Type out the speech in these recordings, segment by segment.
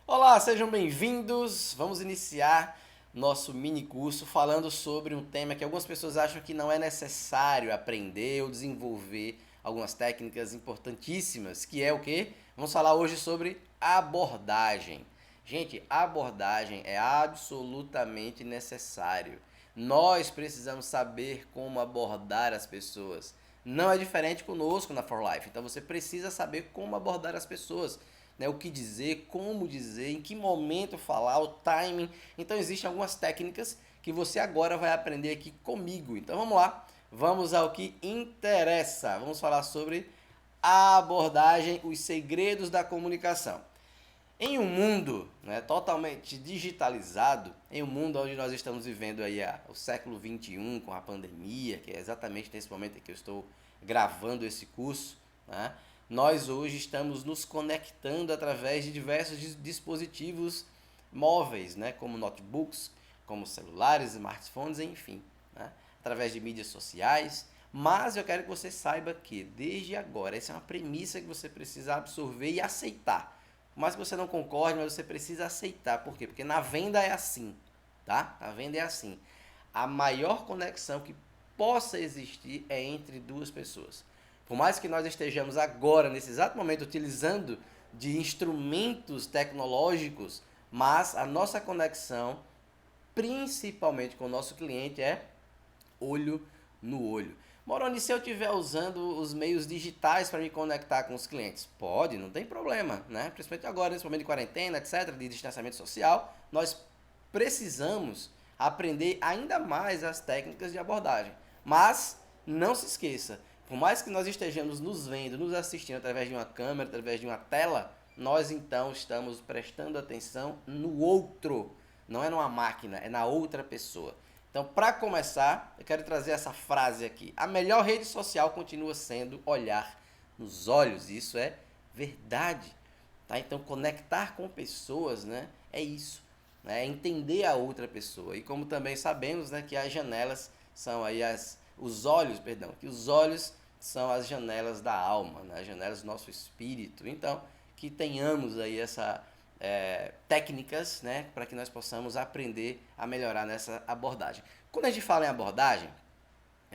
Olá, sejam bem-vindos. Vamos iniciar nosso mini curso falando sobre um tema que algumas pessoas acham que não é necessário aprender ou desenvolver algumas técnicas importantíssimas, que é o quê? Vamos falar hoje sobre abordagem. Gente, abordagem é absolutamente necessário. Nós precisamos saber como abordar as pessoas. Não é diferente conosco na For Life. Então você precisa saber como abordar as pessoas, né, o que dizer, como dizer, em que momento falar, o timing. Então existem algumas técnicas que você agora vai aprender aqui comigo. Então vamos lá, vamos ao que interessa. Vamos falar sobre a abordagem, os segredos da comunicação. Em um mundo, né, totalmente digitalizado, em um mundo onde nós estamos vivendo aí o século XXI com a pandemia, que é exatamente nesse momento em que eu estou gravando esse curso, né, nós hoje estamos nos conectando através de diversos dispositivos móveis, né, como notebooks, como celulares, smartphones, enfim, né, através de mídias sociais. Mas eu quero que você saiba que, desde agora, essa é uma premissa que você precisa absorver e aceitar. Por mais que você não concorde, mas você precisa aceitar. Por quê? Porque na venda é assim, tá? Na venda é assim. A maior conexão que possa existir é entre duas pessoas. Por mais que nós estejamos agora, nesse exato momento, utilizando de instrumentos tecnológicos, mas a nossa conexão, principalmente com o nosso cliente, é olho no olho. Moroni, se eu estiver usando os meios digitais para me conectar com os clientes, pode, não tem problema, né? Principalmente agora, nesse momento de quarentena, etc., de distanciamento social, nós precisamos aprender ainda mais as técnicas de abordagem. Mas não se esqueça, por mais que nós estejamos nos vendo, nos assistindo através de uma câmera, através de uma tela, nós então estamos prestando atenção no outro. Não é numa máquina, é na outra pessoa. Então, para começar, eu quero trazer essa frase aqui. A melhor rede social continua sendo olhar nos olhos. Isso é verdade. Tá? Então, conectar com pessoas, né, é isso. Né? É entender a outra pessoa. E como também sabemos, né, que as janelas são aí os olhos, perdão, que os olhos são as janelas da alma, né, as janelas do nosso espírito. Então, que tenhamos aí técnicas, né, para que nós possamos aprender a melhorar nessa abordagem. Quando a gente fala em abordagem,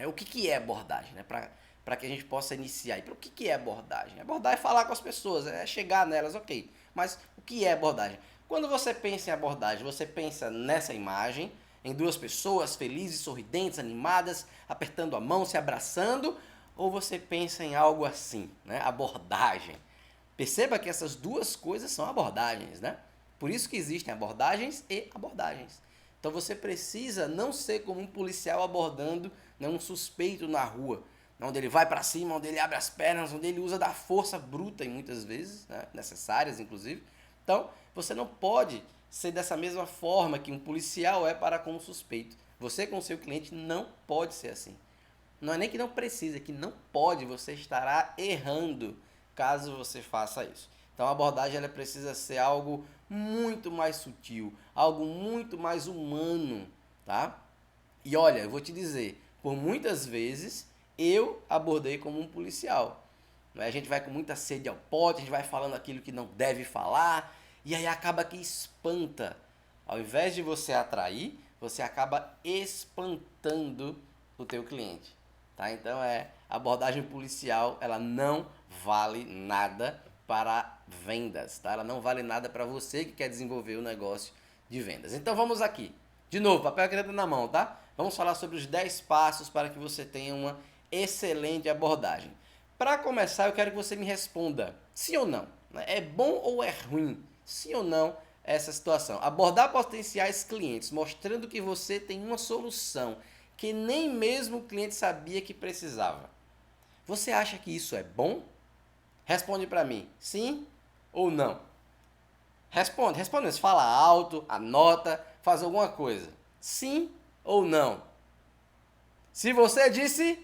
o que é abordagem? Né, para que a gente possa iniciar. E o que é abordagem? Abordar é falar com as pessoas, é chegar nelas, ok. Mas o que é abordagem? Quando você pensa em abordagem, você pensa nessa imagem, em duas pessoas felizes, sorridentes, animadas, apertando a mão, se abraçando, ou você pensa em algo assim, né? Abordagem. Perceba que essas duas coisas são abordagens, né? Por isso que existem abordagens e abordagens. Então você precisa não ser como um policial abordando, né, um suspeito na rua, onde ele vai para cima, onde ele abre as pernas, onde ele usa da força bruta e muitas vezes, né, necessárias inclusive. Então você não pode ser dessa mesma forma que um policial é para com um suspeito. Você com o seu cliente não pode ser assim. Não é nem que não precisa, é que não pode, você estará errando caso você faça isso. Então a abordagem ela precisa ser algo muito mais sutil, algo muito mais humano, tá? E olha, eu vou te dizer, por muitas vezes eu abordei como um policial. A gente vai com muita sede ao pote, a gente vai falando aquilo que não deve falar, e aí acaba que espanta. Ao invés de você atrair, você acaba espantando o teu cliente. Tá? Então a abordagem policial, ela não vale nada para vendas, tá? Ela não vale nada para você que quer desenvolver o negócio de vendas. Então vamos aqui. De novo, papel e caneta na mão, tá? Vamos falar sobre os 10 passos para que você tenha uma excelente abordagem. Para começar, eu quero que você me responda sim ou não. É bom ou é ruim? Sim ou não essa situação? Abordar potenciais clientes mostrando que você tem uma solução que nem mesmo o cliente sabia que precisava. Você acha que isso é bom? Responde para mim, sim ou não? Responde mesmo. Fala alto, anota, faz alguma coisa. Sim ou não? Se você disse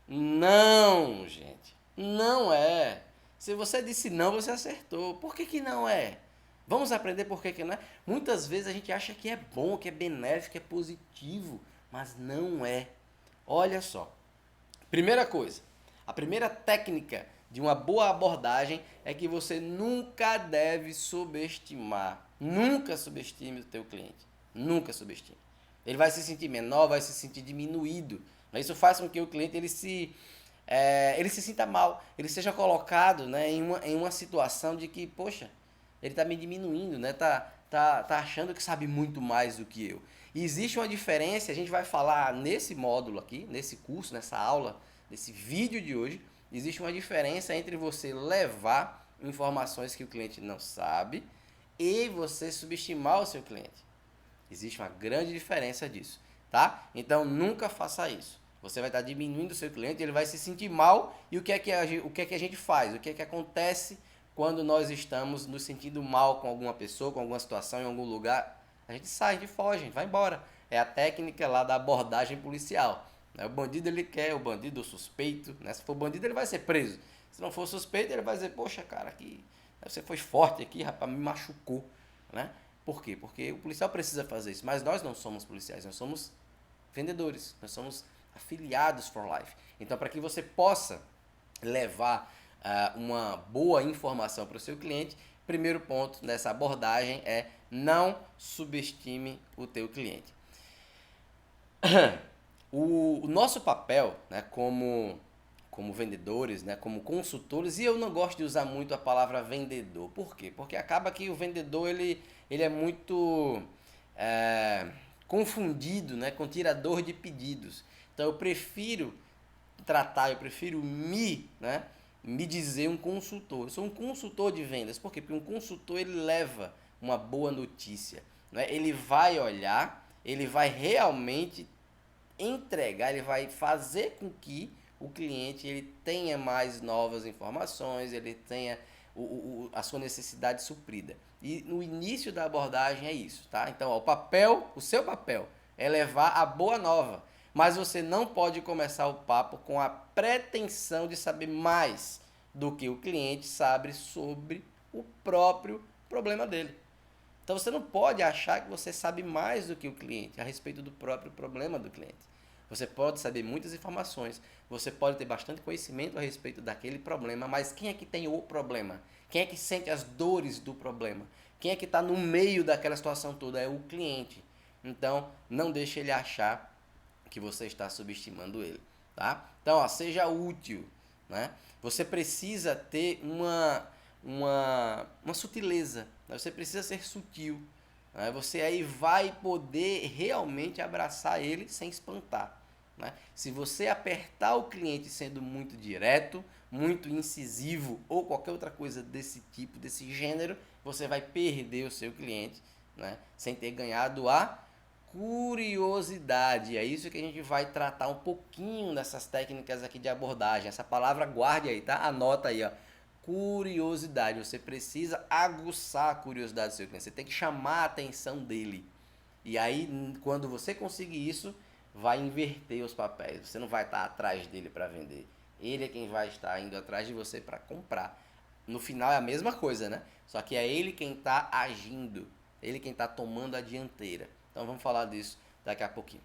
não, gente, não é. Se você disse não, você acertou. Por que que não é? Vamos aprender por que que não é? Muitas vezes a gente acha que é bom, que é benéfico, que é positivo, mas não é. Olha só. Primeira coisa, a primeira técnica de uma boa abordagem é que você nunca deve subestimar. Nunca subestime o teu cliente. Nunca subestime. Ele vai se sentir menor, vai se sentir diminuído. Isso faz com que o cliente ele se sinta mal, ele seja colocado, né, em uma situação de que, poxa, ele está me diminuindo, né, tá achando que sabe muito mais do que eu. E existe uma diferença, a gente vai falar nesse módulo aqui, nesse curso, nessa aula, nesse vídeo de hoje, existe uma diferença entre você levar informações que o cliente não sabe e você subestimar o seu cliente. Existe uma grande diferença disso, tá? Então nunca faça isso. Você vai estar diminuindo o seu cliente, ele vai se sentir mal e o que é que a gente faz? O que é que acontece quando nós estamos nos sentindo mal com alguma pessoa, com alguma situação, em algum lugar? A gente sai, a gente foge, a gente vai embora. É a técnica lá da abordagem policial. O bandido ele quer, o bandido o suspeito, né? Se for bandido ele vai ser preso. Se não for suspeito ele vai dizer, poxa cara, aqui, você foi forte aqui, rapaz, me machucou, né? Por quê? Porque o policial precisa fazer isso, mas nós não somos policiais, nós somos vendedores, nós somos afiliados for life. Então, para que você possa levar uma boa informação para o seu cliente, primeiro ponto nessa abordagem é não subestime o teu cliente. O nosso papel, né, como vendedores, né, como consultores, e eu não gosto de usar muito a palavra vendedor. Por quê? Porque acaba que o vendedor ele é muito confundido, né, com tirador de pedidos. Então eu prefiro me dizer um consultor. Eu sou um consultor de vendas. Por quê? Porque um consultor ele leva uma boa notícia, né? Ele vai olhar, ele vai realmente entregar, ele vai fazer com que o cliente ele tenha mais novas informações, ele tenha a sua necessidade suprida. E no início da abordagem é isso, tá? Então, o seu papel é levar a boa nova, mas você não pode começar o papo com a pretensão de saber mais do que o cliente sabe sobre o próprio problema dele. Então você não pode achar que você sabe mais do que o cliente a respeito do próprio problema do cliente. Você pode saber muitas informações, você pode ter bastante conhecimento a respeito daquele problema, mas quem é que tem o problema? Quem é que sente as dores do problema? Quem é que está no meio daquela situação toda? É o cliente. Então, não deixe ele achar que você está subestimando ele, tá? Então, seja útil, né? Você precisa ter uma sutileza, né? Você precisa ser sutil. Né? Você aí vai poder realmente abraçar ele sem espantar. Né? Se você apertar o cliente sendo muito direto, muito incisivo ou qualquer outra coisa desse tipo, desse gênero, você vai perder o seu cliente, né? Sem ter ganhado a curiosidade. É isso que a gente vai tratar um pouquinho nessas técnicas aqui de abordagem. Essa palavra guarde aí, tá? Anota aí, ó. Curiosidade. Você precisa aguçar a curiosidade do seu cliente. Você tem que chamar a atenção dele. E aí, quando você conseguir isso, vai inverter os papéis. Você não vai estar atrás dele para vender. Ele é quem vai estar indo atrás de você para comprar. No final é a mesma coisa, né? Só que é ele quem está agindo. Ele quem está tomando a dianteira. Então vamos falar disso daqui a pouquinho.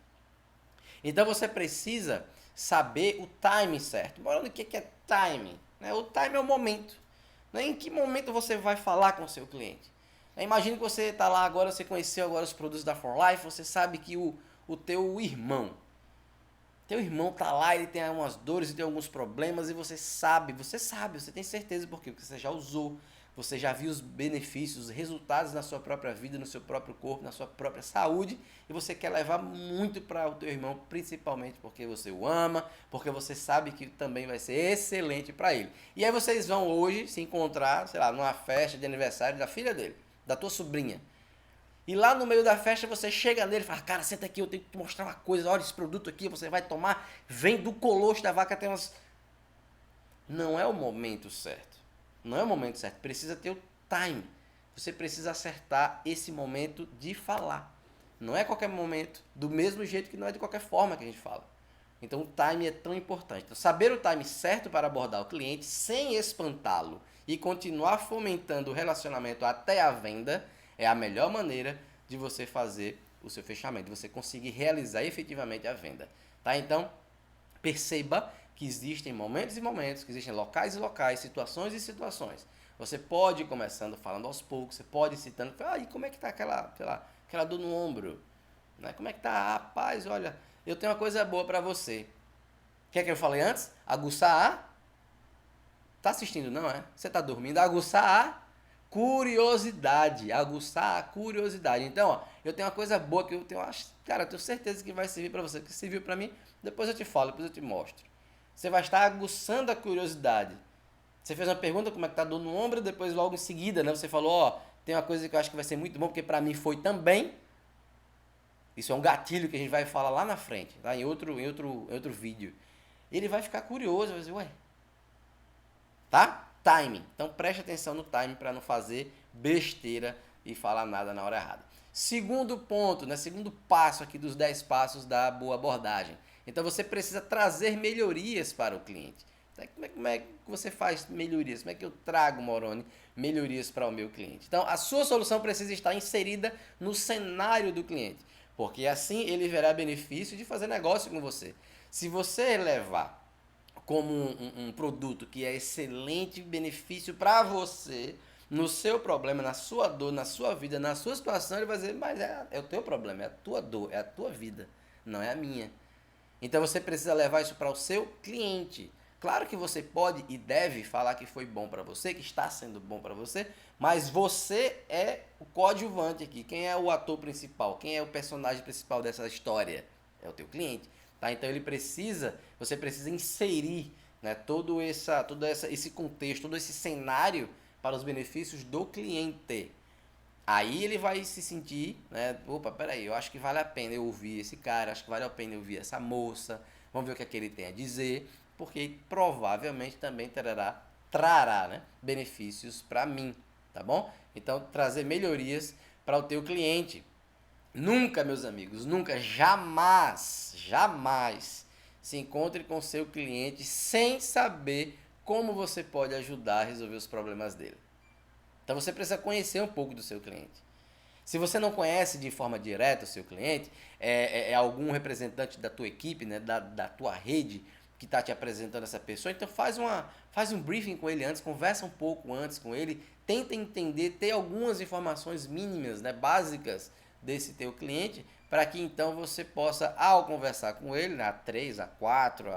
Então você precisa saber o time certo. Bora no que é time? O time é o momento. Em que momento você vai falar com o seu cliente? Imagina que você está lá agora, você conheceu agora os produtos da For Life, você sabe que o teu irmão está lá, ele tem umas dores e tem alguns problemas e você sabe, você tem certeza por quê? Porque você já usou, você já viu os benefícios, os resultados na sua própria vida, no seu próprio corpo, na sua própria saúde e você quer levar muito para o teu irmão, principalmente porque você o ama, porque você sabe que também vai ser excelente para ele. E aí vocês vão hoje se encontrar, sei lá, numa festa de aniversário da filha dele, da tua sobrinha. E lá no meio da festa você chega nele e fala, cara, senta aqui, eu tenho que te mostrar uma coisa, olha esse produto aqui, você vai tomar, vem do colosso da vaca, tem umas... Não é o momento certo. Não é o momento certo, precisa ter o time. Você precisa acertar esse momento de falar. Não é qualquer momento, do mesmo jeito que não é de qualquer forma que a gente fala. Então o time é tão importante. Então, saber o time certo para abordar o cliente sem espantá-lo e continuar fomentando o relacionamento até a venda é a melhor maneira de você fazer o seu fechamento, de você conseguir realizar efetivamente a venda. Tá? Então, perceba que existem momentos e momentos, que existem locais e locais, situações e situações. Você pode ir começando falando aos poucos, você pode ir citando, e como é que tá aquela, sei lá, aquela dor no ombro? Né? Como é que tá? Rapaz, olha, eu tenho uma coisa boa para você. O que é que eu falei antes? Aguçar a... Tá assistindo, não é? Você tá dormindo? Aguçar a curiosidade. Aguçar a curiosidade. Então, ó, eu tenho uma coisa boa que eu tenho, cara, eu tenho certeza que vai servir para você. Que serviu para mim, depois eu te falo, depois eu te mostro. Você vai estar aguçando a curiosidade. Você fez uma pergunta, como é que tá a dor no ombro, depois logo em seguida, né, você falou, ó, tem uma coisa que eu acho que vai ser muito bom, porque para mim foi também. Isso é um gatilho que a gente vai falar lá na frente, tá? Em outro vídeo. Ele vai ficar curioso, vai dizer, ué, tá? Timing. Então preste atenção no timing para não fazer besteira e falar nada na hora errada. Segundo ponto, né? Segundo passo aqui dos 10 passos da boa abordagem. Então você precisa trazer melhorias para o cliente. Como é que você faz melhorias? Como é que eu trago, Moroni, melhorias para o meu cliente? Então a sua solução precisa estar inserida no cenário do cliente, porque assim ele verá benefício de fazer negócio com você. Se você levar como um produto que é excelente benefício para você, no seu problema, na sua dor, na sua vida, na sua situação, ele vai dizer, mas é o teu problema, é a tua dor, é a tua vida, não é a minha. Então você precisa levar isso para o seu cliente. Claro que você pode e deve falar que foi bom para você, que está sendo bom para você, mas você é o coadjuvante aqui. Quem é o ator principal? Quem é o personagem principal dessa história? É o teu cliente. Tá? Então você precisa inserir, né, esse contexto, todo esse cenário para os benefícios do cliente. Aí ele vai se sentir, né? Opa, peraí, eu acho que vale a pena eu ouvir esse cara, acho que vale a pena eu ouvir essa moça, vamos ver o que é que ele tem a dizer, porque provavelmente também trará, né, benefícios para mim, tá bom? Então, trazer melhorias para o teu cliente. Nunca, meus amigos, nunca, jamais, jamais se encontre com seu cliente sem saber como você pode ajudar a resolver os problemas dele. Então você precisa conhecer um pouco do seu cliente. Se você não conhece de forma direta o seu cliente, é algum representante da tua equipe, né, da tua rede que está te apresentando essa pessoa, então faz um briefing com ele antes, conversa um pouco antes com ele, tenta entender, ter algumas informações mínimas, né, básicas desse teu cliente, para que então você possa, ao conversar com ele, né, a 3, a 4,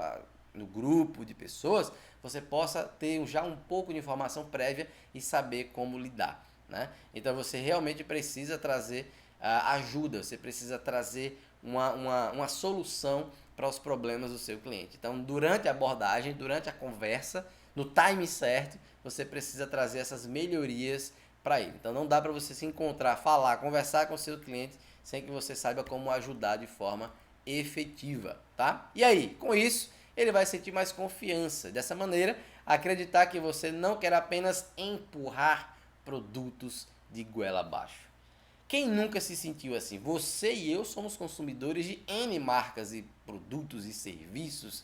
no grupo de pessoas, você possa ter já um pouco de informação prévia e saber como lidar. Né? Então você realmente precisa trazer ajuda, você precisa trazer uma solução para os problemas do seu cliente. Então, durante a abordagem, durante a conversa, no time certo, você precisa trazer essas melhorias para ele. Então, não dá para você se encontrar, falar, conversar com o seu cliente sem que você saiba como ajudar de forma efetiva, tá? E aí, com isso, ele vai sentir mais confiança. Dessa maneira, acreditar que você não quer apenas empurrar produtos de goela abaixo. Quem nunca se sentiu assim? Você e eu somos consumidores de N marcas e produtos e serviços.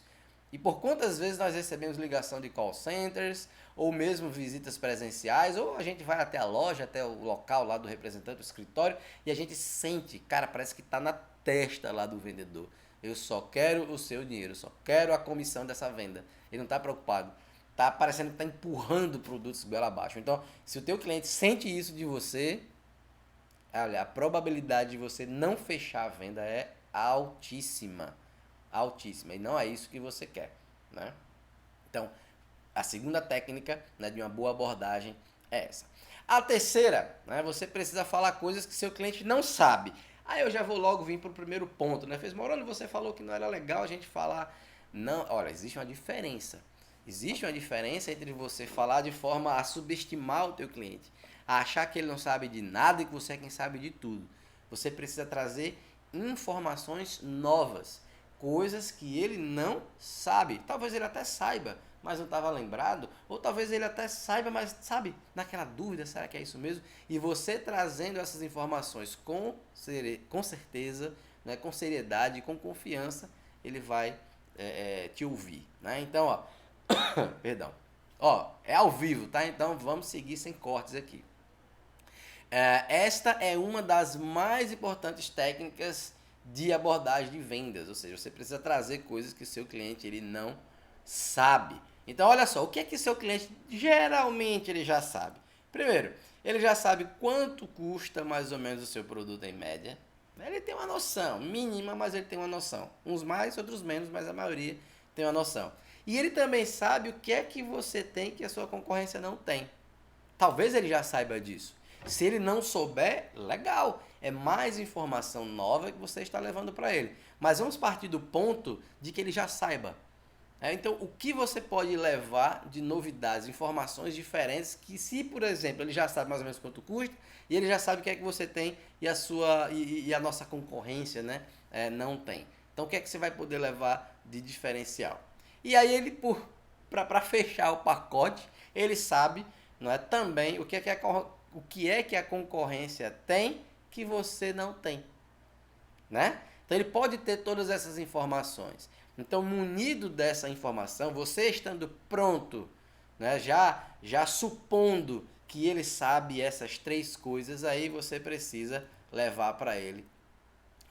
E por quantas vezes nós recebemos ligação de call centers, ou mesmo visitas presenciais, ou a gente vai até a loja, até o local lá do representante, do escritório, e a gente sente, cara, parece que está na testa lá do vendedor. Eu só quero o seu dinheiro, só quero a comissão dessa venda. Ele não está preocupado. Tá parecendo que está empurrando produtos goela abaixo. Então, se o teu cliente sente isso de você, olha, a probabilidade de você não fechar a venda é altíssima. Altíssima. E não é isso que você quer. Né? Então, a segunda técnica, né, de uma boa abordagem é essa. A terceira, né, você precisa falar coisas que seu cliente não sabe. Aí eu já vou logo vir para o primeiro ponto. Né? Morando, você falou que não era legal a gente falar. Não, olha, existe uma diferença. Existe uma diferença entre você falar de forma a subestimar o teu cliente, a achar que ele não sabe de nada e que você é quem sabe de tudo. Você precisa trazer informações novas, coisas que ele não sabe. Talvez ele até saiba, mas não estava lembrado, ou talvez ele até saiba, mas sabe, naquela dúvida, será que é isso mesmo? E você trazendo essas informações com certeza, né, com seriedade, com confiança, ele vai te ouvir. Né? Então, ó, perdão. Ó, é ao vivo, tá? Então vamos seguir sem cortes aqui. Esta é uma das mais importantes técnicas de abordagem de vendas, ou seja, você precisa trazer coisas que o seu cliente ele não sabe. Então, olha só, o que é que seu cliente geralmente ele já sabe? Primeiro, ele já sabe quanto custa mais ou menos o seu produto em média. Ele tem uma noção, mínima, mas ele tem uma noção. Uns mais, outros menos, mas a maioria tem uma noção. E ele também sabe o que é que você tem que a sua concorrência não tem. Talvez ele já saiba disso. Se ele não souber, legal. É mais informação nova que você está levando para ele. Mas vamos partir do ponto de que ele já saiba. Então, o que você pode levar de novidades, informações diferentes, que se, por exemplo, ele já sabe mais ou menos quanto custa, e ele já sabe o que é que você tem e a nossa concorrência, né, não tem. Então, o que é que você vai poder levar de diferencial? E aí ele, para fechar o pacote, ele sabe, não é, também o que é que a concorrência tem que você não tem, né? Então ele pode ter todas essas informações. Então, munido dessa informação, você estando pronto, né, já supondo que ele sabe essas três coisas, aí você precisa levar para ele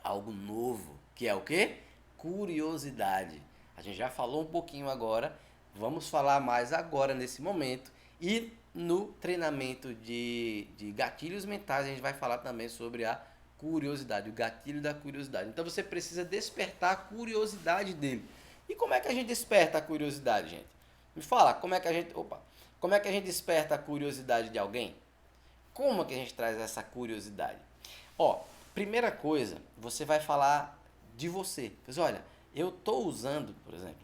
algo novo, que é o quê? Curiosidade. A gente já falou um pouquinho agora, vamos falar mais agora nesse momento. E no treinamento de gatilhos mentais, a gente vai falar também sobre a curiosidade, o gatilho da curiosidade. Então você precisa despertar a curiosidade dele. E como é que a gente desperta a curiosidade, gente? Me fala, como é que a gente desperta a curiosidade de alguém? Como que a gente traz essa curiosidade? Ó, primeira coisa, você vai falar de você. Pois olha, eu estou usando, por exemplo,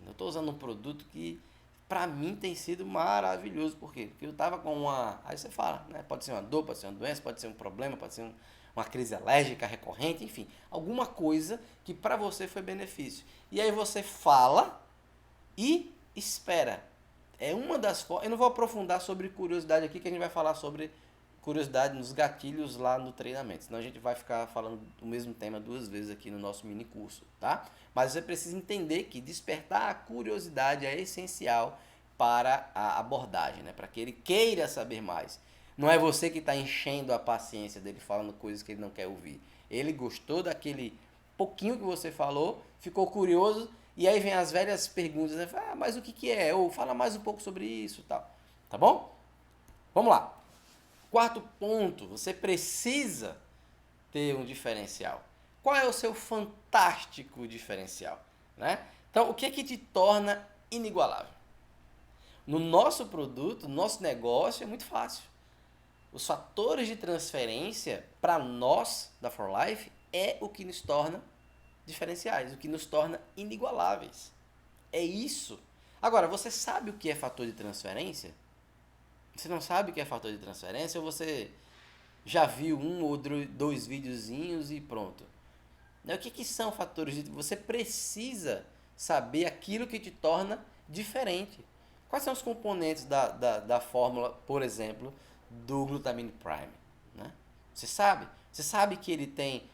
um produto que para mim tem sido maravilhoso. Por quê? Porque eu estava com uma... Aí você fala, né? Pode ser uma dor, pode ser uma doença, pode ser um problema, pode ser uma crise alérgica recorrente, enfim. Alguma coisa que para você foi benefício. E aí você fala e espera. É uma das formas... Eu não vou aprofundar sobre curiosidade aqui, que a gente vai falar sobre curiosidade nos gatilhos lá no treinamento. Senão a gente vai ficar falando do mesmo tema duas vezes aqui no nosso mini curso, tá? Mas você precisa entender que despertar a curiosidade é essencial para a abordagem, né? Para que ele queira saber mais. Não é você que está enchendo a paciência dele falando coisas que ele não quer ouvir. Ele gostou daquele pouquinho que você falou, ficou curioso, e aí vem as velhas perguntas, né? Ah, mas o que é? Ou fala mais um pouco sobre isso e tal. Tá bom? Vamos lá. Quarto ponto, você precisa ter um diferencial. Qual é o seu fantástico diferencial, né? Então, o que é que te torna inigualável? No nosso produto, no nosso negócio, é muito fácil. Os fatores de transferência, para nós, da For Life, é o que nos torna diferenciais, o que nos torna inigualáveis. É isso. Agora, você sabe o que é fator de transferência? Você não sabe o que é fator de transferência ou você já viu um ou dois videozinhos e pronto? O que são fatores de... Você precisa saber aquilo que te torna diferente. Quais são os componentes da fórmula, por exemplo, do glutamine prime? Né? Você sabe? Você sabe que ele tem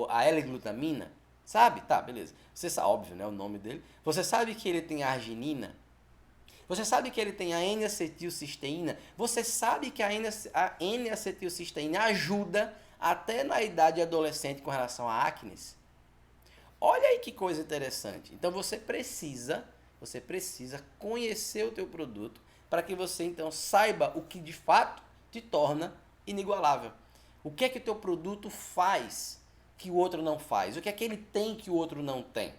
a L-glutamina? Sabe? Tá, beleza. Você sabe, óbvio, né, o nome dele. Você sabe que ele tem a arginina? Você sabe que ele tem a N-acetilcisteína? Você sabe que a N-acetilcisteína ajuda até na idade adolescente com relação a acne? Olha aí que coisa interessante. Então você precisa conhecer o teu produto para que você então saiba o que de fato te torna inigualável. O que é que o teu produto faz que o outro não faz? O que é que ele tem que o outro não tem?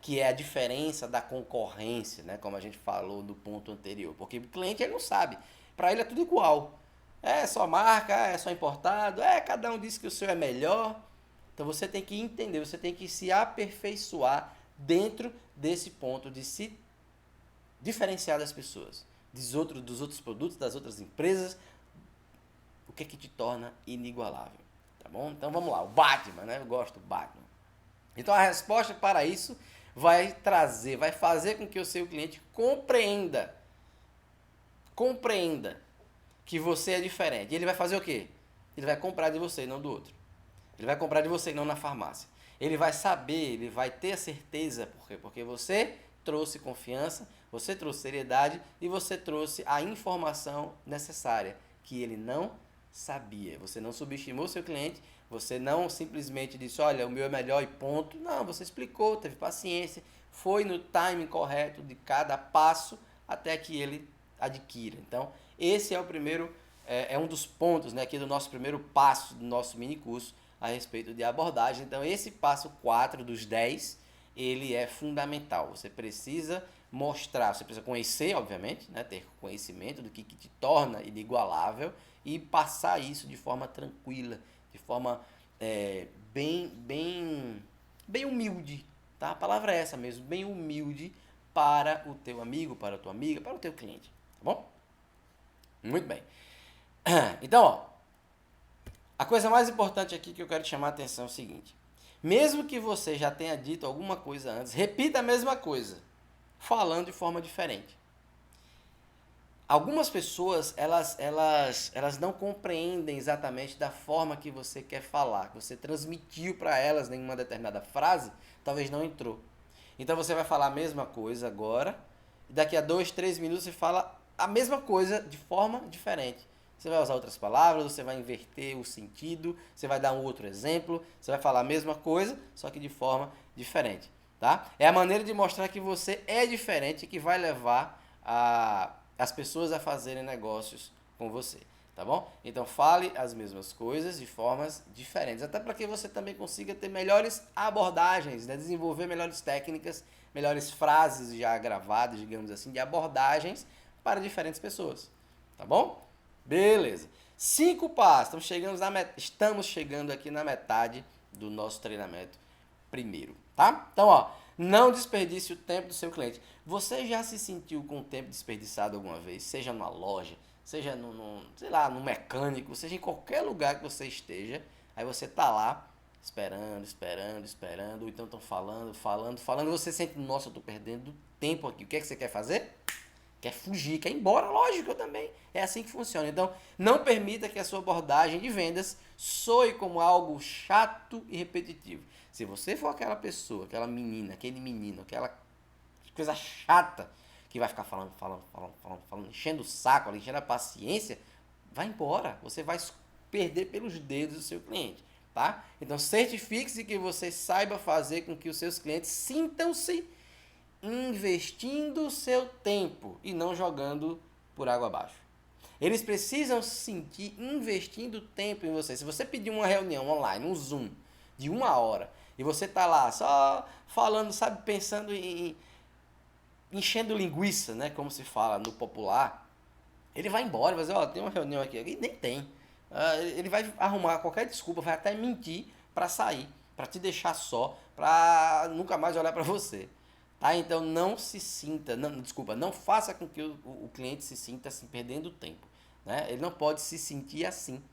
Que é a diferença da concorrência, né? Como a gente falou no ponto anterior. Porque o cliente ele não sabe. Para ele é tudo igual. É só marca, é só importado, cada um diz que o seu é melhor. Então você tem que entender, você tem que se aperfeiçoar dentro desse ponto de se diferenciar das pessoas, dos outros produtos, das outras empresas. O que é que te torna inigualável? Tá bom? Então vamos lá, o Batman, né? Eu gosto do Batman. Então a resposta para isso vai fazer com que o seu cliente compreenda que você é diferente. E ele vai fazer o quê? Ele vai comprar de você e não do outro. Ele vai comprar de você e não na farmácia. Ele vai saber, ele vai ter a certeza. Por quê? Porque você trouxe confiança, você trouxe seriedade e você trouxe a informação necessária que ele não sabia. Você não subestimou seu cliente, você não simplesmente disse, olha, o meu é melhor e ponto. Não, você explicou, teve paciência, foi no timing correto de cada passo até que ele adquira. Então, esse é o primeiro, é um dos pontos, né, aqui do nosso primeiro passo do nosso mini curso a respeito de abordagem. Então, esse passo 4 dos 10, ele é fundamental. Você precisa mostrar, você precisa conhecer, obviamente, né, ter conhecimento do que te torna inigualável e passar isso de forma tranquila, de forma bem humilde, tá? A palavra é essa mesmo, bem humilde para o teu amigo, para a tua amiga, para o teu cliente, tá bom? Muito bem. Então, ó, a coisa mais importante aqui que eu quero te chamar a atenção é o seguinte: mesmo que você já tenha dito alguma coisa antes, repita a mesma coisa, falando de forma diferente. Algumas pessoas, elas não compreendem exatamente da forma que você quer falar, que você transmitiu para elas em uma determinada frase, talvez não entrou. Então você vai falar a mesma coisa agora, e daqui a 2, 3 minutos você fala a mesma coisa de forma diferente. Você vai usar outras palavras, você vai inverter o sentido, você vai dar um outro exemplo, você vai falar a mesma coisa, só que de forma diferente, tá? É a maneira de mostrar que você é diferente que vai levar as pessoas a fazerem negócios com você, tá bom? Então fale as mesmas coisas de formas diferentes, até para que você também consiga ter melhores abordagens, né? Desenvolver melhores técnicas, melhores frases já gravadas, digamos assim, de abordagens para diferentes pessoas, tá bom? Beleza. 5 passos. Estamos chegando aqui na metade do nosso treinamento primeiro, tá? Então, ó, não desperdice o tempo do seu cliente. Você já se sentiu com o tempo desperdiçado alguma vez? Seja numa loja, seja sei lá, no mecânico, seja em qualquer lugar que você esteja, aí você tá lá esperando, ou então estão falando, você sente, nossa, eu tô perdendo tempo aqui. O que é que você quer fazer? Quer fugir, quer ir embora, lógico, eu também. É assim que funciona. Então, não permita que a sua abordagem de vendas soe como algo chato e repetitivo. Se você for aquela pessoa, aquela menina, aquele menino, aquela coisa chata que vai ficar falando, enchendo o saco, enchendo a paciência, vai embora. Você vai perder pelos dedos o seu cliente, tá? Então, certifique-se que você saiba fazer com que os seus clientes sintam-se investindo o seu tempo e não jogando por água abaixo. Eles precisam se sentir investindo tempo em você. Se você pedir uma reunião online, um Zoom, de 1 hora, e você tá lá só falando, sabe, pensando em enchendo linguiça, né, como se fala no popular, ele vai embora, vai dizer, ó, tem uma reunião aqui, e nem tem. Ele vai arrumar qualquer desculpa, vai até mentir para sair, para te deixar só, para nunca mais olhar para você. Tá? Então não se sinta, não faça com que o cliente se sinta assim, perdendo tempo. Né? Ele não pode se sentir assim.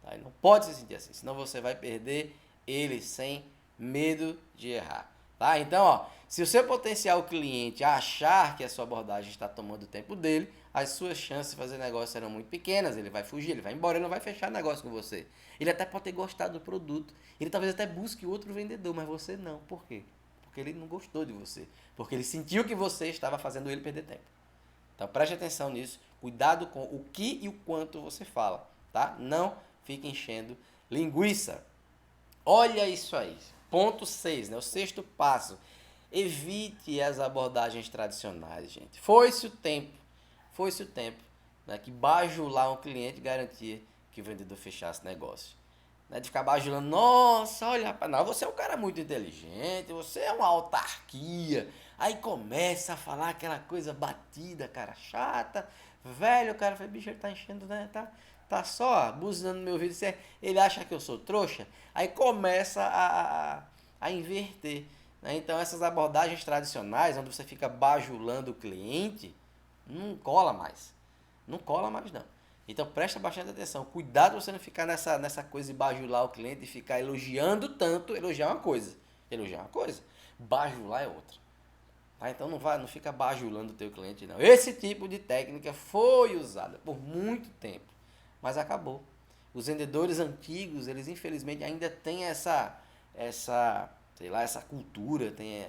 Tá? Ele não pode se sentir assim, senão você vai perder ele sem medo de errar. Tá? Então, ó, se o seu potencial cliente achar que a sua abordagem está tomando o tempo dele, as suas chances de fazer negócio serão muito pequenas. Ele vai fugir, ele vai embora, ele não vai fechar negócio com você. Ele até pode ter gostado do produto, ele talvez até busque outro vendedor, mas você não. Por quê? Porque ele não gostou de você. Porque ele sentiu que você estava fazendo ele perder tempo. Então preste atenção nisso. Cuidado com o que e o quanto você fala. Tá? Não fique enchendo linguiça. Olha isso aí. Ponto 6, né? O sexto passo. Evite as abordagens tradicionais, gente. Foi-se o tempo, né, que bajular um cliente garantia que o vendedor fechasse negócio. Né, de ficar bajulando, nossa, olha, rapaz, não, você é um cara muito inteligente, você é uma autarquia. Aí começa a falar aquela coisa batida, cara, chata. Velho, o cara fala, bicho, ele tá enchendo, né? Tá só buzinando no meu ouvido. Ele acha que eu sou trouxa. Aí começa a inverter. Né? Então, essas abordagens tradicionais, onde você fica bajulando o cliente, não cola mais. Não cola mais, não. Então, presta bastante atenção. Cuidado pra você não ficar nessa coisa de bajular o cliente e ficar elogiando tanto. Elogiar é uma coisa. Bajular é outra. Tá? Então, não fica bajulando o teu cliente, não. Esse tipo de técnica foi usada por muito tempo, mas acabou. Os vendedores antigos, eles infelizmente ainda têm essa cultura, tem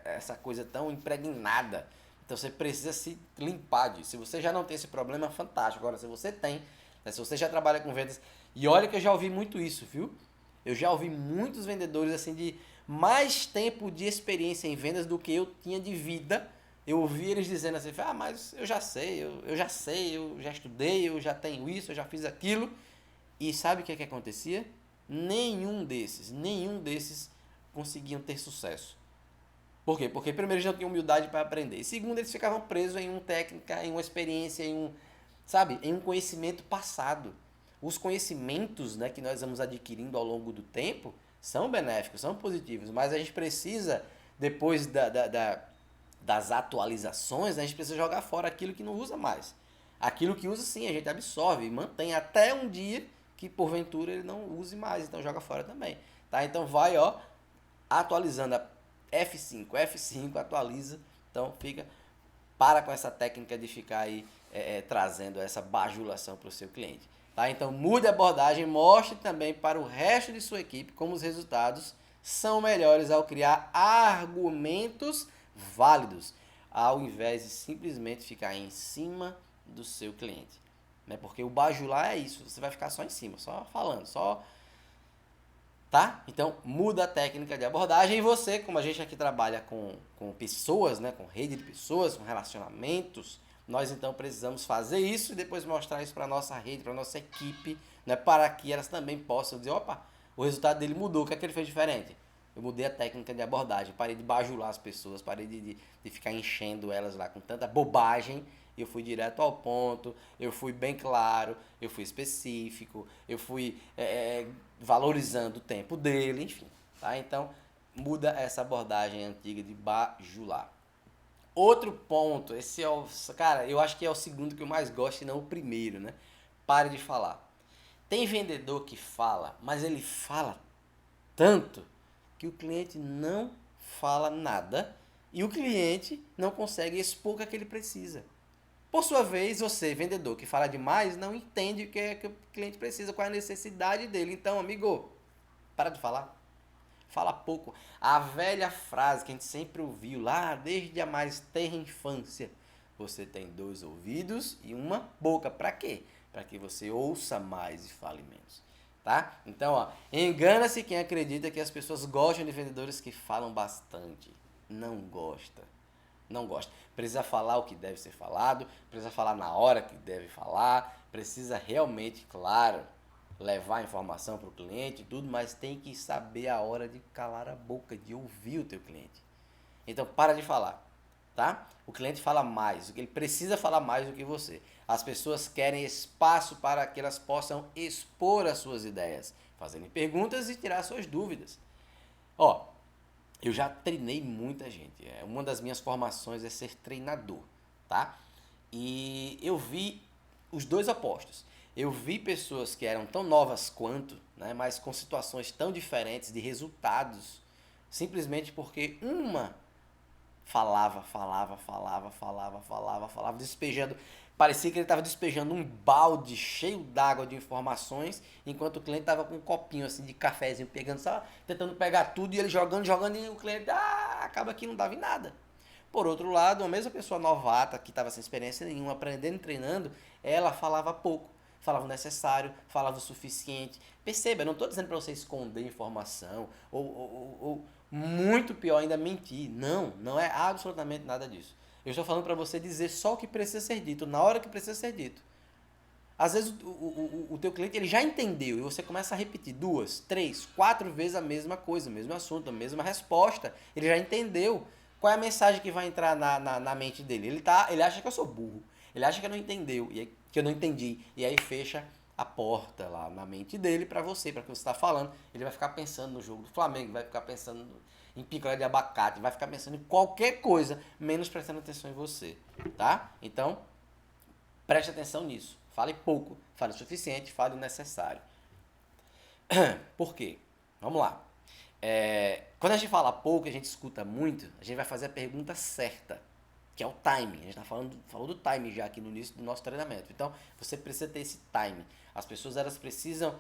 essa coisa tão impregnada. Então você precisa se limpar disso. Se você já não tem esse problema, fantástico. Agora, se você tem, Né? Se você já trabalha com vendas, e olha que eu já ouvi muito isso, viu? Eu já ouvi muitos vendedores assim de mais tempo de experiência em vendas do que eu tinha de vida. Eu ouvi eles dizendo assim, mas eu já sei, eu já estudei, eu já tenho isso, eu já fiz aquilo. E sabe o que acontecia? Nenhum desses conseguiam ter sucesso. Por quê? Porque primeiro eles não tinham humildade para aprender. E segundo, eles ficavam presos em uma técnica, em uma experiência, em um conhecimento passado. Os conhecimentos, né, que nós vamos adquirindo ao longo do tempo são benéficos, são positivos, mas a gente precisa, depois das atualizações, a gente precisa jogar fora aquilo que não usa mais. Aquilo que usa, sim, a gente absorve e mantém até um dia que, porventura, ele não use mais, então joga fora também. Tá? Então vai, atualizando a F5, atualiza, então para com essa técnica de ficar aí trazendo essa bajulação para o seu cliente. Tá? Então mude a abordagem, mostre também para o resto de sua equipe como os resultados são melhores ao criar argumentos válidos, ao invés de simplesmente ficar em cima do seu cliente. Né? Porque o bajular é isso, você vai ficar só em cima, só falando, tá? Então muda a técnica de abordagem e você, como a gente aqui trabalha com pessoas, né? Com rede de pessoas, com relacionamentos, nós então precisamos fazer isso e depois mostrar isso para a nossa rede, para a nossa equipe, né? Para que elas também possam dizer, opa, o resultado dele mudou, o que é que ele fez diferente? Eu mudei a técnica de abordagem, parei de bajular as pessoas, parei de ficar enchendo elas lá com tanta bobagem. Eu fui direto ao ponto, eu fui bem claro, eu fui específico, eu fui valorizando o tempo dele, enfim. Tá? Então, muda essa abordagem antiga de bajular. Outro ponto, esse é cara, eu acho que é o segundo que eu mais gosto e não o primeiro, né? Pare de falar. Tem vendedor que fala, mas ele fala tanto que o cliente não fala nada e o cliente não consegue expor o que ele precisa. Por sua vez, você, vendedor, que fala demais, não entende o que é que o cliente precisa, qual é a necessidade dele. Então, amigo, para de falar. Fala pouco. A velha frase que a gente sempre ouviu lá, desde a mais tenra infância. Você tem 2 ouvidos e uma boca. Para quê? Para que você ouça mais e fale menos. Tá? Então, engana-se quem acredita que as pessoas gostam de vendedores que falam bastante. Não gosta. Não gosta. Precisa falar o que deve ser falado, precisa falar na hora que deve falar, precisa realmente, claro, levar a informação para o cliente e tudo, mas tem que saber a hora de calar a boca, de ouvir o teu cliente. Então, para de falar, tá? O cliente fala mais, ele precisa falar mais do que você. As pessoas querem espaço para que elas possam expor as suas ideias, fazendo perguntas e tirar suas dúvidas. Eu já treinei muita gente. Uma das minhas formações é ser treinador, tá? E eu vi os dois opostos. Eu vi pessoas que eram tão novas quanto, né, mas com situações tão diferentes de resultados, simplesmente porque uma falava, despejando. Parecia que ele estava despejando um balde cheio d'água de informações, enquanto o cliente estava com um copinho assim de cafezinho, pegando, só tentando pegar tudo, e ele jogando, e o cliente acaba que não dava em nada. Por outro lado, a mesma pessoa novata, que estava sem experiência nenhuma, aprendendo e treinando, ela falava pouco, falava o necessário, falava o suficiente. Perceba, eu não estou dizendo para você esconder informação, ou muito pior ainda, mentir. Não é absolutamente nada disso. Eu estou falando para você dizer só o que precisa ser dito, na hora que precisa ser dito. Às vezes o teu cliente ele já entendeu e você começa a repetir 2, 3, 4 vezes a mesma coisa, o mesmo assunto, a mesma resposta. Ele já entendeu qual é a mensagem que vai entrar na mente dele. Ele acha que eu sou burro, ele acha que eu não entendeu, que eu não entendi. E aí fecha a porta lá na mente dele para você, para o que você está falando. Ele vai ficar pensando no jogo do Flamengo, vai ficar pensando em picolé de abacate, vai ficar pensando em qualquer coisa, menos prestando atenção em você, tá? Então, preste atenção nisso. Fale pouco, fale o suficiente, fale o necessário. Por quê? Vamos lá. Quando a gente fala pouco, a gente escuta muito, a gente vai fazer a pergunta certa, que é o timing. A gente falou do timing já aqui no início do nosso treinamento. Então, você precisa ter esse timing. As pessoas elas precisam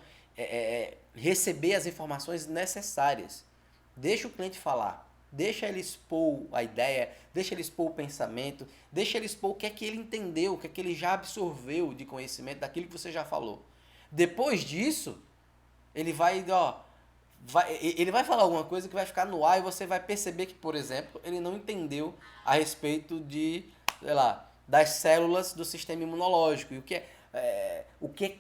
receber as informações necessárias. Deixa o cliente falar. Deixa ele expor a ideia, deixa ele expor o pensamento, deixa ele expor o que é que ele entendeu, o que é que ele já absorveu de conhecimento daquilo que você já falou. Depois disso, ele vai, ó, ele vai falar alguma coisa que vai ficar no ar e você vai perceber que, por exemplo, ele não entendeu a respeito de, sei lá, das células do sistema imunológico e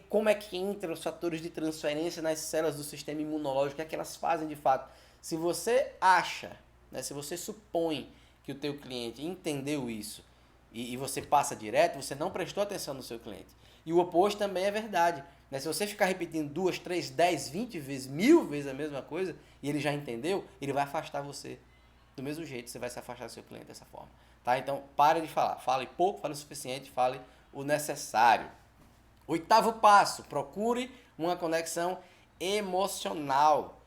como é que entram os fatores de transferência nas células do sistema imunológico, o que é que elas fazem de fato. Se você acha, né, se você supõe que o teu cliente entendeu isso e você passa direto, você não prestou atenção no seu cliente. E o oposto também é verdade. Né? Se você ficar repetindo 2, 3, 10, 20 vezes, 1000 vezes a mesma coisa, e ele já entendeu, ele vai afastar você. Do mesmo jeito, você vai se afastar do seu cliente dessa forma. Tá? Então, pare de falar. Fale pouco, fale o suficiente, fale o necessário. 8º passo, procure uma conexão emocional.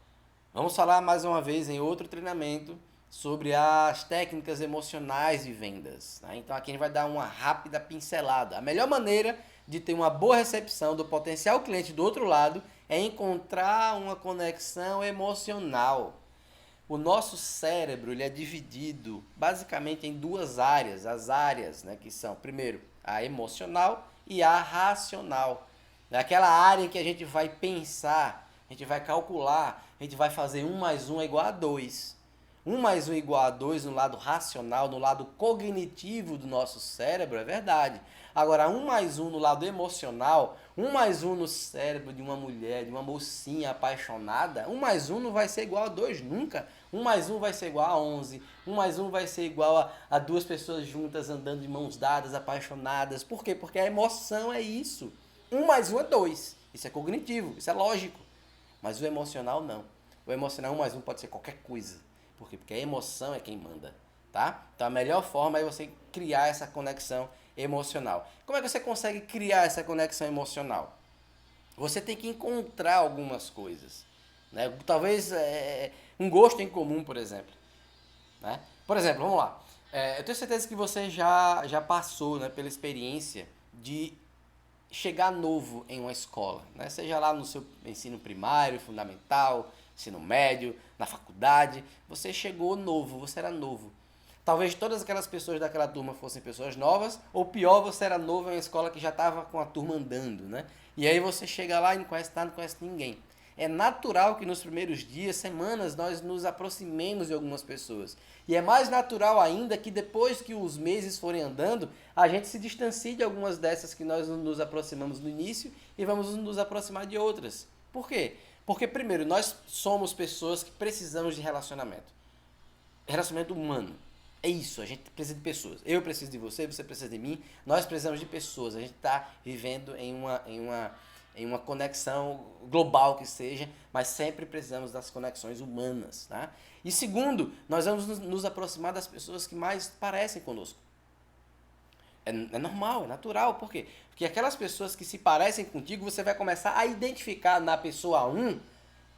Vamos falar mais uma vez em outro treinamento sobre as técnicas emocionais de vendas. Né? Então aqui a gente vai dar uma rápida pincelada. A melhor maneira de ter uma boa recepção do potencial cliente do outro lado é encontrar uma conexão emocional. O nosso cérebro ele é dividido basicamente em duas áreas. As áreas, né, que são, primeiro, a emocional e a racional. É aquela área em que a gente vai pensar, a gente vai calcular, a gente vai fazer 1 mais 1 é igual a 2. 1 mais 1 igual a 2 no lado racional, no lado cognitivo do nosso cérebro, é verdade. Agora, 1 mais 1 no lado emocional, 1 mais 1 no cérebro de uma mulher, de uma mocinha apaixonada, 1 mais 1 não vai ser igual a 2 nunca. 1 mais 1 vai ser igual a 11. 1 mais 1 vai ser igual a duas pessoas juntas andando de mãos dadas, apaixonadas. Por quê? Porque a emoção é isso. 1 mais 1 é 2. Isso é cognitivo, isso é lógico. Mas o emocional não. O emocional 1 mais 1 pode ser qualquer coisa. Por quê? Porque a emoção é quem manda, tá? Então a melhor forma é você criar essa conexão emocional. Como é que você consegue criar essa conexão emocional? Você tem que encontrar algumas coisas, né? Talvez um gosto em comum, por exemplo, né? Por exemplo, vamos lá. Eu tenho certeza que você já passou, né, pela experiência de chegar novo em uma escola, né? Seja lá no seu ensino primário, fundamental, ensino médio, na faculdade, você chegou novo, você era novo. Talvez todas aquelas pessoas daquela turma fossem pessoas novas, ou pior, você era novo em uma escola que já estava com a turma andando, né? E aí você chega lá e não conhece nada, não conhece ninguém. É natural que nos primeiros dias, semanas, nós nos aproximemos de algumas pessoas. E é mais natural ainda que depois que os meses forem andando, a gente se distancie de algumas dessas que nós nos aproximamos no início e vamos nos aproximar de outras. Por quê? Porque, primeiro, nós somos pessoas que precisamos de relacionamento. Relacionamento humano. É isso, a gente precisa de pessoas. Eu preciso de você, você precisa de mim. Nós precisamos de pessoas. A gente está vivendo em uma conexão global que seja, mas sempre precisamos das conexões humanas. Tá? E segundo, nós vamos nos aproximar das pessoas que mais parecem conosco. É normal, é natural. Por quê? Porque aquelas pessoas que se parecem contigo, você vai começar a identificar na pessoa 1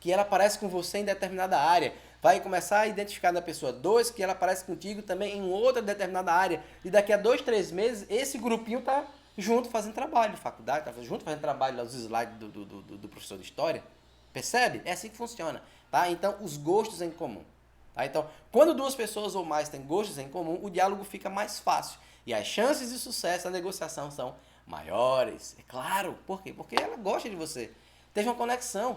que ela parece com você em determinada área. Vai começar a identificar na pessoa 2 que ela parece contigo também em outra determinada área. E daqui a 2, 3 meses, esse grupinho tá junto fazendo trabalho de faculdade, tá junto fazendo trabalho nos slides do professor de história. Percebe? É assim que funciona. Tá? Então, os gostos em comum. Tá? Então, quando duas pessoas ou mais têm gostos em comum, o diálogo fica mais fácil. E as chances de sucesso na negociação são maiores. É claro. Por quê? Porque ela gosta de você. Teve uma conexão.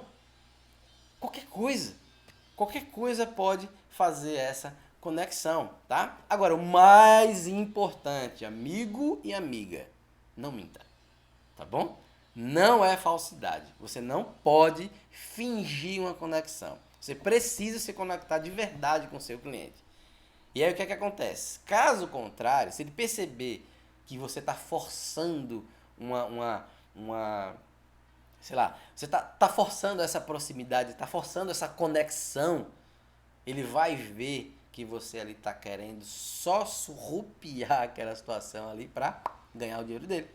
Qualquer coisa pode fazer essa conexão, tá? Agora, o mais importante, amigo e amiga, não minta, tá bom? Não é falsidade. Você não pode fingir uma conexão. Você precisa se conectar de verdade com o seu cliente. E aí o que é que acontece? Caso contrário, se ele perceber que você está forçando sei lá, você tá forçando essa proximidade, tá forçando essa conexão, ele vai ver que você ali tá querendo só surrupiar aquela situação ali para ganhar o dinheiro dele.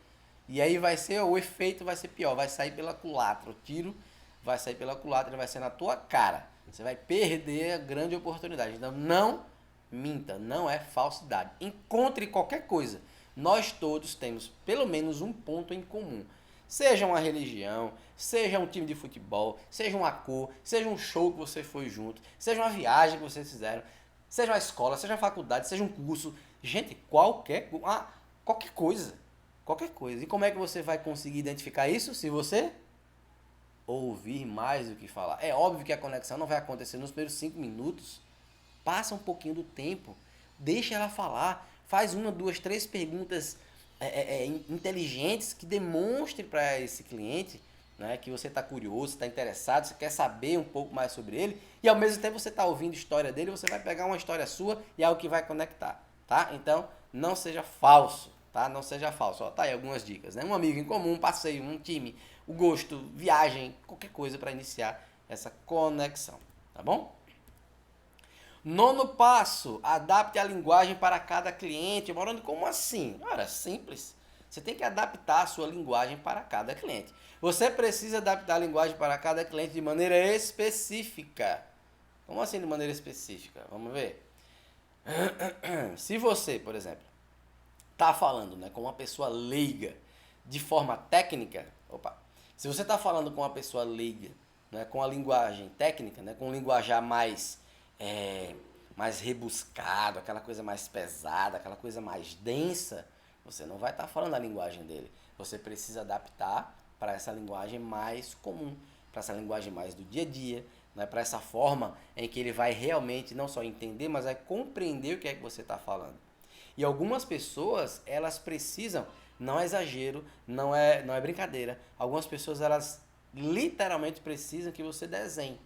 E aí o efeito vai ser pior, vai sair pela culatra, o tiro vai sair pela culatra, ele vai ser na tua cara. Você vai perder a grande oportunidade. Então não minta, não é falsidade. Encontre qualquer coisa. Nós todos temos pelo menos um ponto em comum. Seja uma religião, seja um time de futebol, seja uma cor, seja um show que você foi junto, seja uma viagem que vocês fizeram. Seja uma escola, seja uma faculdade, seja um curso. Gente, qualquer coisa. Qualquer coisa. E como é que você vai conseguir identificar isso? Se você ouvir mais do que falar. É óbvio que a conexão não vai acontecer nos primeiros 5 minutos. Passa um pouquinho do tempo. Deixa ela falar. Faz uma, duas, três perguntas inteligentes que demonstrem para esse cliente, né, que você está curioso, está interessado, você quer saber um pouco mais sobre ele, e ao mesmo tempo você está ouvindo a história dele, você vai pegar uma história sua e é algo que vai conectar, tá? Então, não seja falso, tá? Não seja falso. Ó, tá aí algumas dicas, né? Um amigo em comum, um passeio, um time, o gosto, viagem, qualquer coisa para iniciar essa conexão, tá bom? Nono passo, adapte a linguagem para cada cliente. Morando, como assim? Ora, simples. Você tem que adaptar a sua linguagem para cada cliente. Você precisa adaptar a linguagem para cada cliente de maneira específica. Como assim de maneira específica? Vamos ver. Se você, por exemplo, está falando, né, com uma pessoa leiga de forma técnica, se você está falando com uma pessoa leiga, né, com a linguagem técnica, né, com um linguajar mais rebuscado, aquela coisa mais pesada, aquela coisa mais densa, você não vai estar falando a linguagem dele. Você precisa adaptar para essa linguagem mais comum, para essa linguagem mais do dia a dia, né, para essa forma em que ele vai realmente não só entender, mas vai compreender o que é que você está falando. E algumas pessoas, elas precisam, não é exagero, não é brincadeira, algumas pessoas, elas literalmente precisam que você desenhe.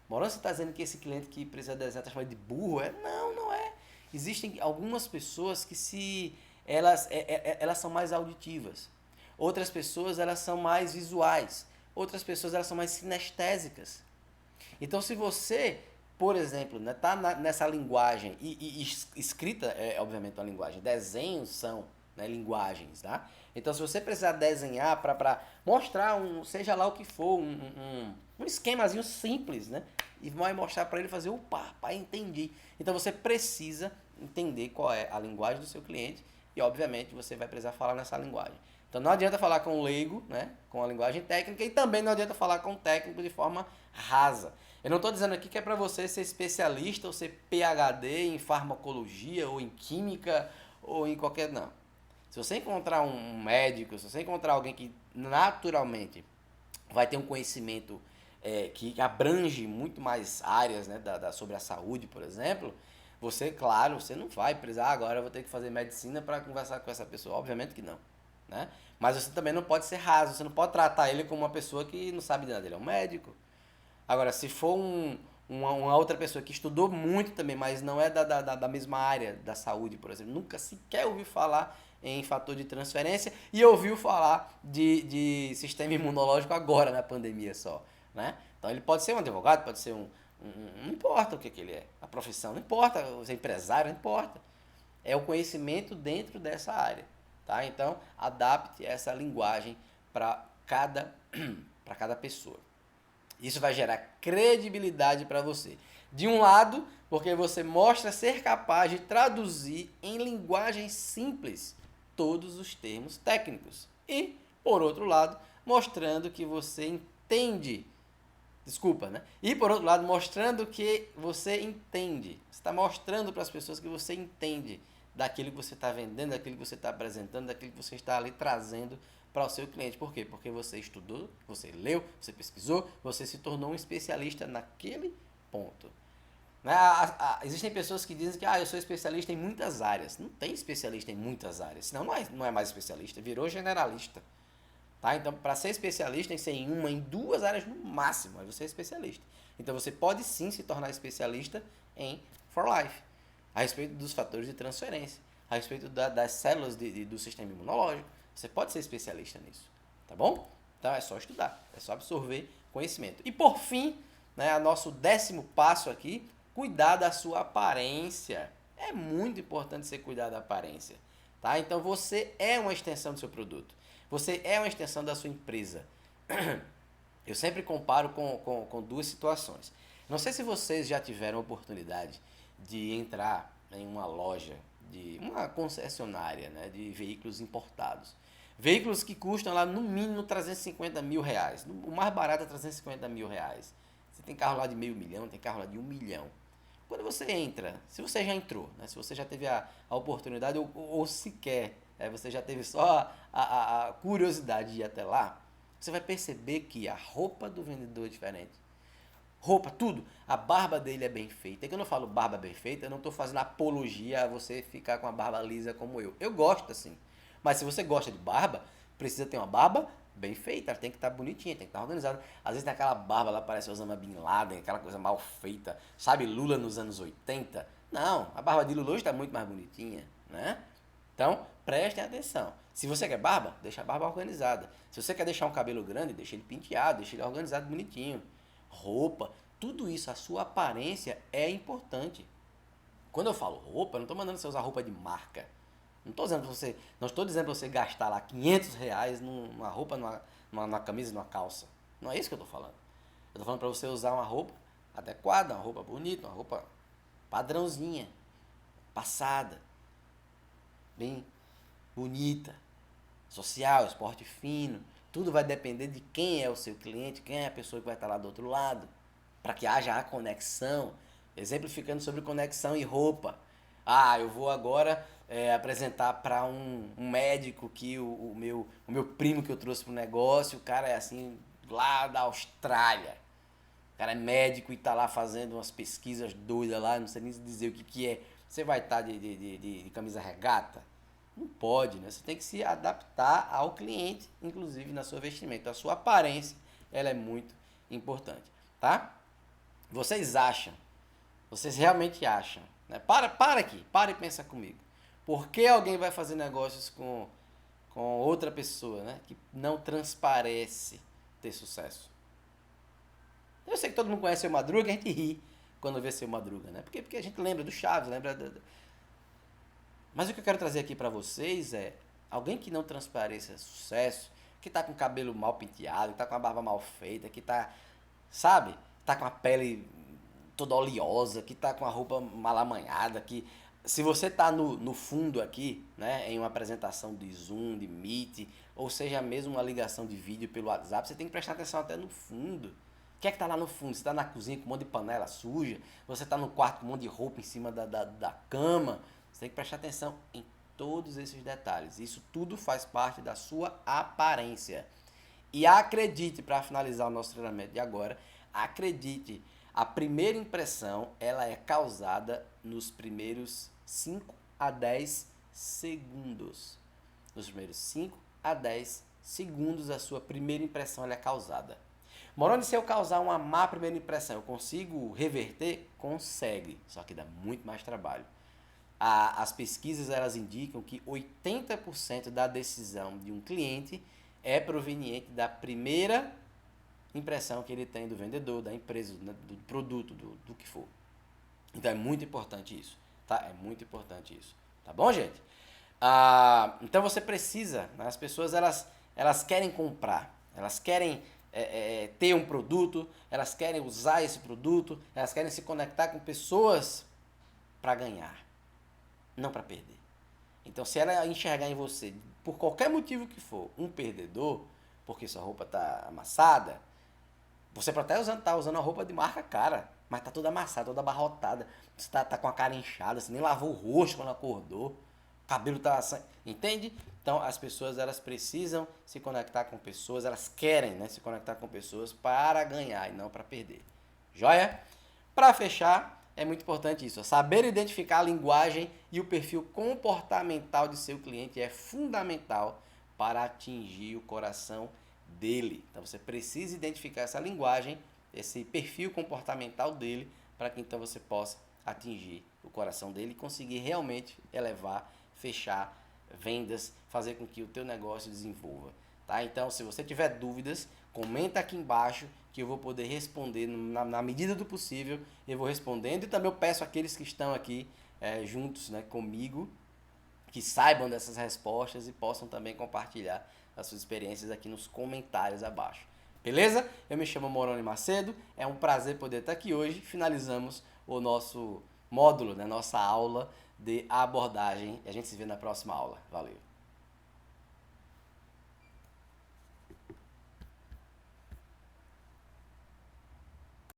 Morando, você está dizendo que esse cliente que precisa desenhar está chamando de burro? Não, não é. Existem algumas pessoas que elas são mais auditivas. Outras pessoas, elas são mais visuais. Outras pessoas, elas são mais sinestésicas. Então, se você, por exemplo, né, tá nessa linguagem, e escrita obviamente uma linguagem, desenhos são, né, linguagens, tá? Então, se você precisar desenhar para mostrar seja lá o que for, um esquemazinho simples, né? E vai mostrar para ele fazer, entendi. Então, você precisa entender qual é a linguagem do seu cliente e, obviamente, você vai precisar falar nessa linguagem. Então, não adianta falar com o leigo, né, com a linguagem técnica, e também não adianta falar com o técnico de forma rasa. Eu não estou dizendo aqui que é para você ser especialista ou ser PhD em farmacologia ou em química ou em qualquer... Não. Se você encontrar um médico, se você encontrar alguém que naturalmente vai ter um conhecimento que abrange muito mais áreas, né, sobre a saúde, por exemplo, você, claro, você não vai precisar, agora eu vou ter que fazer medicina para conversar com essa pessoa. Obviamente que não. Né? Mas você também não pode ser raso, você não pode tratar ele como uma pessoa que não sabe nada, ele é um médico. Agora, se for uma outra pessoa que estudou muito também, mas não é da mesma área da saúde, por exemplo, nunca sequer ouviu falar em fator de transferência e ouviu falar de sistema imunológico agora na pandemia só, né? Então ele pode ser um advogado, pode ser não importa o que ele é, a profissão, não importa, ser empresário, não importa. É o conhecimento dentro dessa área, tá? Então, adapte essa linguagem para cada pessoa. Isso vai gerar credibilidade para você. De um lado, porque você mostra ser capaz de traduzir em linguagem simples todos os termos técnicos. E, por outro lado, mostrando que você entende. E, por outro lado, mostrando que você entende. Você está mostrando para as pessoas que você entende daquilo que você está vendendo, daquilo que você está apresentando, daquilo que você está ali trazendo para o seu cliente. Por quê? Porque você estudou, você leu, você pesquisou, você se tornou um especialista naquele ponto. Né? Existem pessoas que dizem que eu sou especialista em muitas áreas. Não tem especialista em muitas áreas, senão não é mais especialista, virou generalista. Tá? Então, para ser especialista, tem que ser em duas áreas no máximo, aí você é especialista. Então, você pode sim se tornar especialista em For Life, a respeito dos fatores de transferência, a respeito das células do sistema imunológico. Você pode ser especialista nisso, tá bom? Então, é só estudar, é só absorver conhecimento. E, por fim, né, o nosso 10º passo aqui, cuidar da sua aparência. É muito importante você cuidar da aparência. Tá? Então, você é uma extensão do seu produto. Você é uma extensão da sua empresa. Eu sempre comparo com duas situações. Não sei se vocês já tiveram a oportunidade de entrar em uma loja, de uma concessionária, né, de veículos importados. Veículos que custam lá no mínimo 350 mil reais. O mais barato é 350 mil reais. Você tem carro lá de 500 mil, tem carro lá de 1 milhão. Quando você entra, se você já entrou, né? Se você já teve a oportunidade ou sequer, você já teve só a curiosidade de ir até lá, você vai perceber que a roupa do vendedor é diferente. Roupa, tudo. A barba dele é bem feita. E quando eu falo barba bem feita, eu não estou fazendo apologia a você ficar com a barba lisa como eu. Eu gosto assim. Mas se você gosta de barba, precisa ter uma barba bem feita. Ela tem que estar bonitinha, tem que estar organizada. Às vezes tem aquela barba lá, parece Osama Bin Laden, aquela coisa mal feita. Sabe Lula nos anos 80? Não, a barba de Lula hoje está muito mais bonitinha, né? Então, prestem atenção. Se você quer barba, deixa a barba organizada. Se você quer deixar um cabelo grande, deixa ele penteado, deixa ele organizado bonitinho. Roupa, tudo isso, a sua aparência é importante. Quando eu falo roupa, eu não estou mandando você usar roupa de marca. Não estou dizendo para você gastar lá R$ 500 numa roupa, numa camisa, numa calça. Não é isso que eu estou falando. Eu estou falando para você usar uma roupa adequada, uma roupa bonita, uma roupa padrãozinha, passada, bem bonita, social, esporte fino. Tudo vai depender de quem é o seu cliente, quem é a pessoa que vai estar lá do outro lado, para que haja a conexão. Exemplificando sobre conexão e roupa. Ah, eu vou agora apresentar para um médico que o meu primo que eu trouxe para o negócio, o cara é assim, lá da Austrália. O cara é médico e está lá fazendo umas pesquisas doidas lá, não sei nem dizer o que é. Você vai estar de camisa regata? Não pode, né? Você tem que se adaptar ao cliente, inclusive na sua vestimenta. A sua aparência, ela é muito importante, tá? Vocês realmente acham, né? Para aqui, para e pensa comigo. Por que alguém vai fazer negócios com outra pessoa, né? Que não transparece ter sucesso? Eu sei que todo mundo conhece o Madruga, a gente ri quando vê seu Madruga, né? Porque a gente lembra do Chaves, Mas o que eu quero trazer aqui para vocês é alguém que não transpareça sucesso, que tá com o cabelo mal penteado, que tá com a barba mal feita, que tá, sabe? Tá com a pele toda oleosa, que tá com a roupa mal amanhada, que se você tá no fundo aqui, né, em uma apresentação de Zoom, de Meet, ou seja mesmo uma ligação de vídeo pelo WhatsApp, você tem que prestar atenção até no fundo. O que é que tá lá no fundo? Você tá na cozinha com um monte de panela suja, você tá no quarto com um monte de roupa em cima da cama, você tem que prestar atenção em todos esses detalhes. Isso tudo faz parte da sua aparência. E acredite, para finalizar o nosso treinamento de agora, acredite, a primeira impressão ela é causada nos primeiros 5 a 10 segundos. Nos primeiros 5 a 10 segundos a sua primeira impressão ela é causada. Moroni, se eu causar uma má primeira impressão, eu consigo reverter? Consegue, só que dá muito mais trabalho. As pesquisas elas indicam que 80% da decisão de um cliente é proveniente da primeira impressão que ele tem do vendedor, da empresa, do produto, do que for. Então é muito importante isso, tá? É muito importante isso, tá bom, gente? Então você precisa, né? As pessoas elas querem comprar, elas querem ter um produto, elas querem usar esse produto, elas querem se conectar com pessoas para ganhar, não para perder. Então se ela enxergar em você, por qualquer motivo que for, um perdedor, porque sua roupa tá amassada, você pode até estar usando a roupa de marca cara, mas tá toda amassada, toda abarrotada. Você tá com a cara inchada, você nem lavou o rosto quando acordou. O cabelo tá... Entende? Então as pessoas elas precisam se conectar com pessoas, elas querem, né, se conectar com pessoas para ganhar e não para perder. Joia? Para fechar, é muito importante isso. Saber identificar a linguagem e o perfil comportamental de seu cliente é fundamental para atingir o coração dele. Então você precisa identificar essa linguagem, esse perfil comportamental dele, para que então você possa atingir o coração dele e conseguir realmente elevar, fechar vendas, fazer com que o teu negócio desenvolva. Tá? Então, se você tiver dúvidas, comenta aqui embaixo que eu vou poder responder na medida do possível. Eu vou respondendo e também eu peço àqueles que estão aqui juntos, né, comigo, que saibam dessas respostas e possam também compartilhar as suas experiências aqui nos comentários abaixo. Beleza? Eu me chamo Moroni Macedo, é um prazer poder estar aqui hoje. Finalizamos o nosso módulo, né, nossa aula de abordagem. E a gente se vê na próxima aula. Valeu!